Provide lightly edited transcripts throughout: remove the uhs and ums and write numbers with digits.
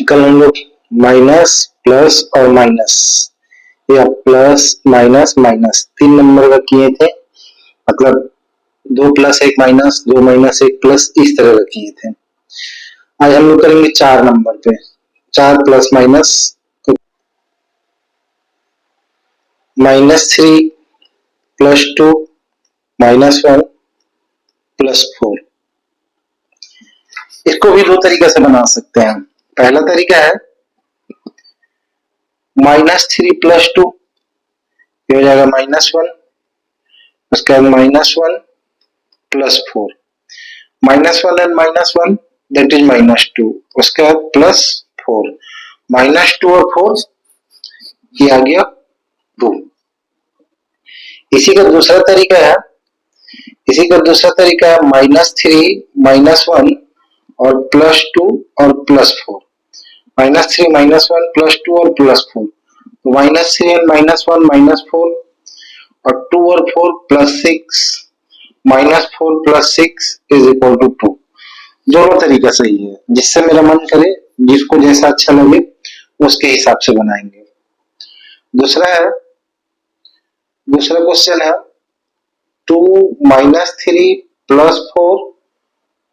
कल हम लोग माइनस प्लस और माइनस या प्लस माइनस माइनस 3 नंबर का किए थे, मतलब 2 प्लस 1 माइनस 2 माइनस 1 प्लस इस तरह का किए थे। आज हम लोग करेंगे 4 नंबर पे 4 प्लस माइनस, तो -3 प्लस 2 -1 प्लस 4। इसको भी दो तरीके से बना सकते हैं। पहला तरीका है -3 प्लस 2, ये हो जाएगा -1, उसके बाद -1 प्लस 4, -1 एंड -1 दैट इज -2, उसके बाद प्लस 4, -2 और 4 ये आ गया 2। इसी का दूसरा तरीका है -3 -1 और प्लस 2 और प्लस 4, -3 -1 प्लस 2 और प्लस 4, तो -3 एंड -1 -4 और 2 और 4 plus 6, -4 plus 6 is equal to 2। दोनों तरीका सही है, जिससे मेरा मन करे, जिसको जैसा अच्छा लगे उसके हिसाब से बनाएंगे। दूसरा क्वेश्चन है 2 -3 plus 4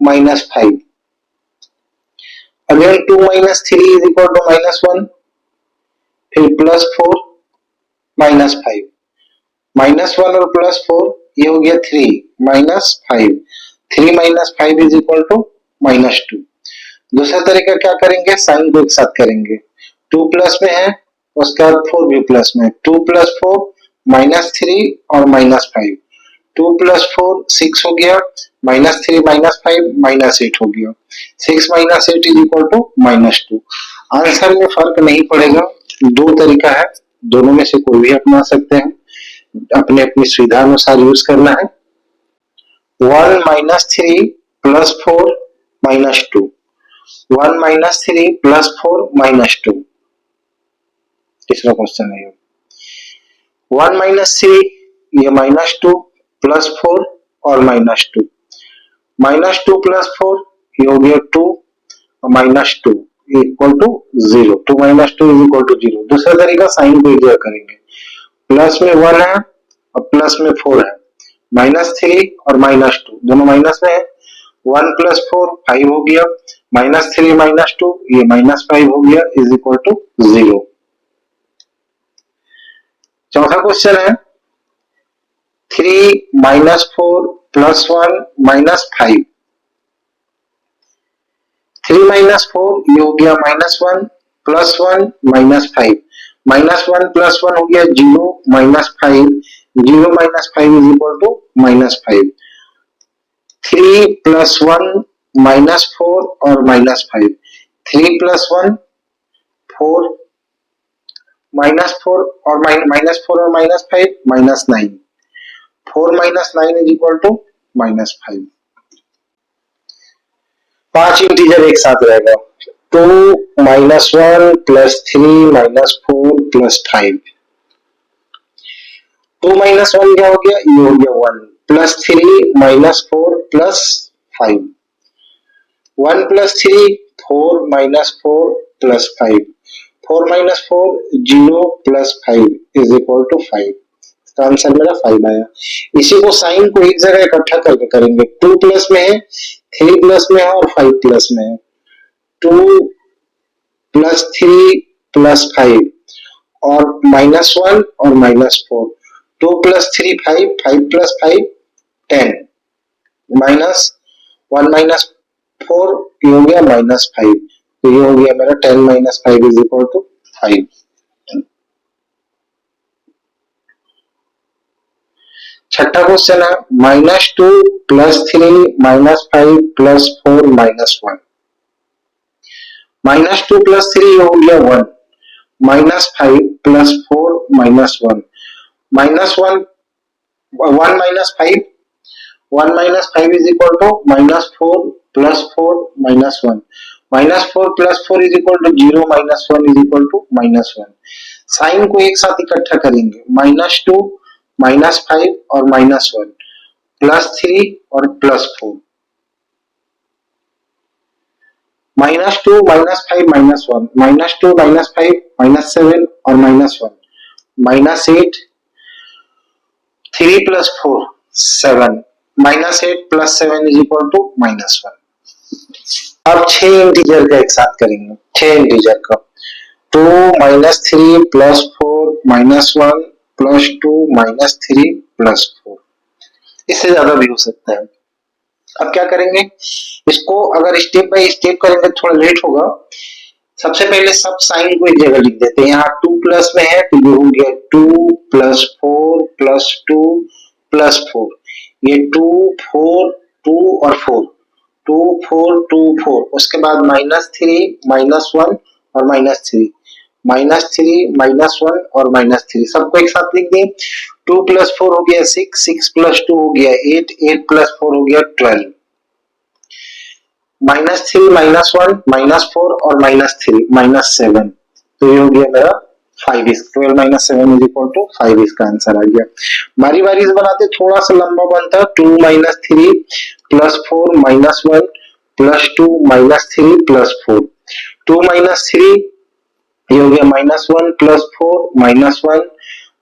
-5। Again 2 -3 is equal to -1, फिर प्लस 4 -5, -1 और प्लस 4 ये हो गया 3 -5, 3 -5 इज इक्वल टू -2। दूसरा तरीका क्या करेंगे, साइन को एक साथ करेंगे। 2 प्लस में है, उसके बाद 4 भी प्लस में, 2 प्लस 4 -3 और -5, 2 प्लस 4 6 हो गया, -3 -5 -8 हो गया, 6 -8 इज इक्वल टू -2। आंसर में फर्क नहीं पड़ेगा, दो तरीका है, दोनों में से कोई भी अपना सकते हैं, अपने अपनी सुविधा अनुसार यूज करना है। 1 -3 प्लस 4 -2, 1 -3 प्लस 4 -2। तीसरा क्वेश्चन है 1 -3 ये -2 प्लस 4 और -2, -2 प्लस 4 ये हो गया 2 और -2 equal to 0, 2 -2 is equal to 0। दूसरा तरीका साइन को इधर करेंगे, प्लस में 1 है और प्लस में 4 है, -3 और -2 दोनों माइनस में है, 1 प्लस 4 5 हो गया, -3 -2 ये -5 हो गया इज इक्वल टू 0। चौथा क्वेश्चन है 3 -4 प्लस 1 -5, 3 -4 ये हो गया -1 प्लस 1 -5, -1 प्लस 1 हो गया 0 -5, 0 -5 इज इक्वल टू -5। 3 प्लस 1 -4 और -5, 3 प्लस 1 4, -4 और -4 और -5 -9, 4 -9 इज इक्वल टू -5। 5 इंटीजर एक साथ रहेगा, 2 -1 प्लस 3 -4 प्लस 5, 2 -1 क्या हो गया, ये हो गया 1 plus 3 -4 plus 5, 1 plus 3 4 -4 plus 5, 4 -4 0 plus 5 is equal to 5। इसका आंसर मेरा 5 आया। इसी को साइन को एक जगह इकट्ठा करके करेंगे, 2 प्लस में है, 3 प्लस में है और 5 प्लस में है, 2 प्लस 3 प्लस 5 और -1 और -4, 2 प्लस 3 5, 5 प्लस 5 10, -1 -4 ये हो गया -5, तो ये हो गया मेरा 10 - 5 इज इक्वल टू 5। छठा क्वेश्चन है -2 प्लस 3 -5 प्लस 4 -1, -2 प्लस 3 हो गया 1, -5 plus 4 -1, -1 1 -5 is equal to -4 plus 4 -1, -4 plus 4 is equal to 0 -1 is equal to -1। Sign को एक साथ इकट्ठा करेंगे, -2 -5 और -1 प्लस 3 और प्लस 4, -2 -5 -1 -2 -5 -7 और -1 -8 3 + 4 7 -8 + 7 इज इक्वल टू -1। अब 6 इंटीजर का एक साथ करेंगे, 6 इंटीजर का 2 -3 + 4 -1 + 2 -3 + 4। इससे ज्यादा भी हो सकता है। अब क्या करेंगे, इसको अगर स्टेप बाय स्टेप करेंगे थोड़ा लेट होगा। सबसे पहले सब साइन को एक जगह लिख देते हैं। यहाँ 2 प्लस में है तो ये हो गया 2 + 4 + 2 + 4। ये 2 4 2 और 4 2 4 2 4। उसके बाद -3 -1 और -3 -3 -1 और -3 सबको एक साथ लिख दें। 2 + 4 हो गया 6 6 + 2 हो गया 8 8 + 4 हो गया 12। -3 -1 -4 और -3 -7 तो ये हो गया मेरा 5। 12 - 7 इज इक्वल टू 5 इसका आंसर आ गया। बारी बारी से बनाते थोड़ा सा लंबा बनता। 2 - 3 + 4 -1 + 2 -3 + 4 2 - 3 ये हो गया -1 + 4 -1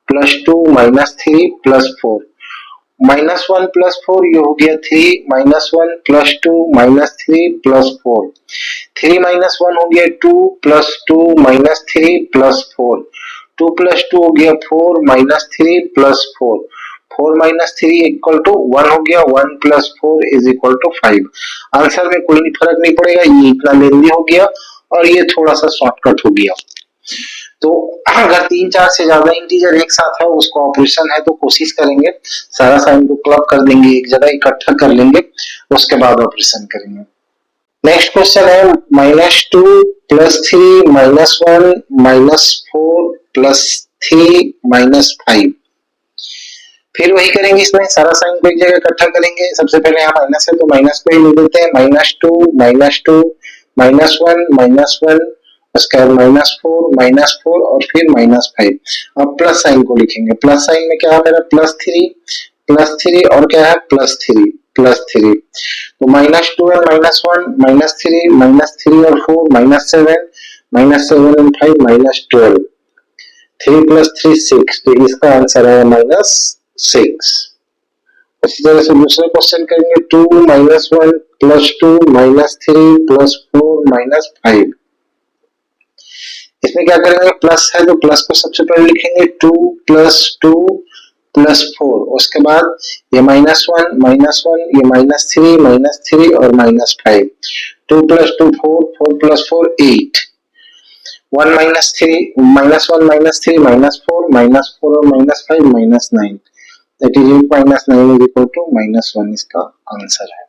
+ 2 -3 + 4 -1 + 4 ये हो गया 3 -1 + 2 -3 + 4 3 - 1 हो गया 2 + 2 -3 + 4 2 + 2 हो गया 4 -3 + 4 4 - 3 इक्वल टू 1 हो गया 1 + 4 इज इक्वल टू 5। आंसर में कोई फर्क नहीं पड़ेगा, ये इतना लेंदी हो गया और ये थोड़ा सा शॉर्टकट हो गया। तो अगर 3 4 से ज्यादा इंटीजर एक साथ है उसको ऑपरेशन है तो कोशिश करेंगे सारा साइन को क्लब कर देंगे, एक जगह इकट्ठा कर लेंगे, उसके बाद ऑपरेशन करेंगे। नेक्स्ट क्वेश्चन है -2 + 3 -1 -4 + 3 -5। फिर वही करेंगे, इसमें सारा साइन को एक जगह इकट्ठा करेंगे। सबसे पहले यहाँ माइनस है तो माइनस को ही लिख देते हैं। -2 -2 -1 -1 उसके बाद -4 और फिर -5। अब प्लस साइन को लिखेंगे। प्लस साइन में क्या है मेरा +3 और क्या है +3 तो -2 और -1 -3 और 4 -7 और 5 -12 3 + 3 6 तो इसका आंसर है -6। इसी तरह से दूसरा क्वेश्चन करेंगे 2 -1 + 2 -3 + 4 -5। इसमें क्या करेंगे, प्लस है तो प्लस को सबसे पहले लिखेंगे 2 + 2 + 4 उसके बाद ये -1 ये -3 और -5 2 + 2 4 4 + 4 8 1 -3 -4 और -5 -9 that is 8 - 9 is equal to -1 इसका आंसर है।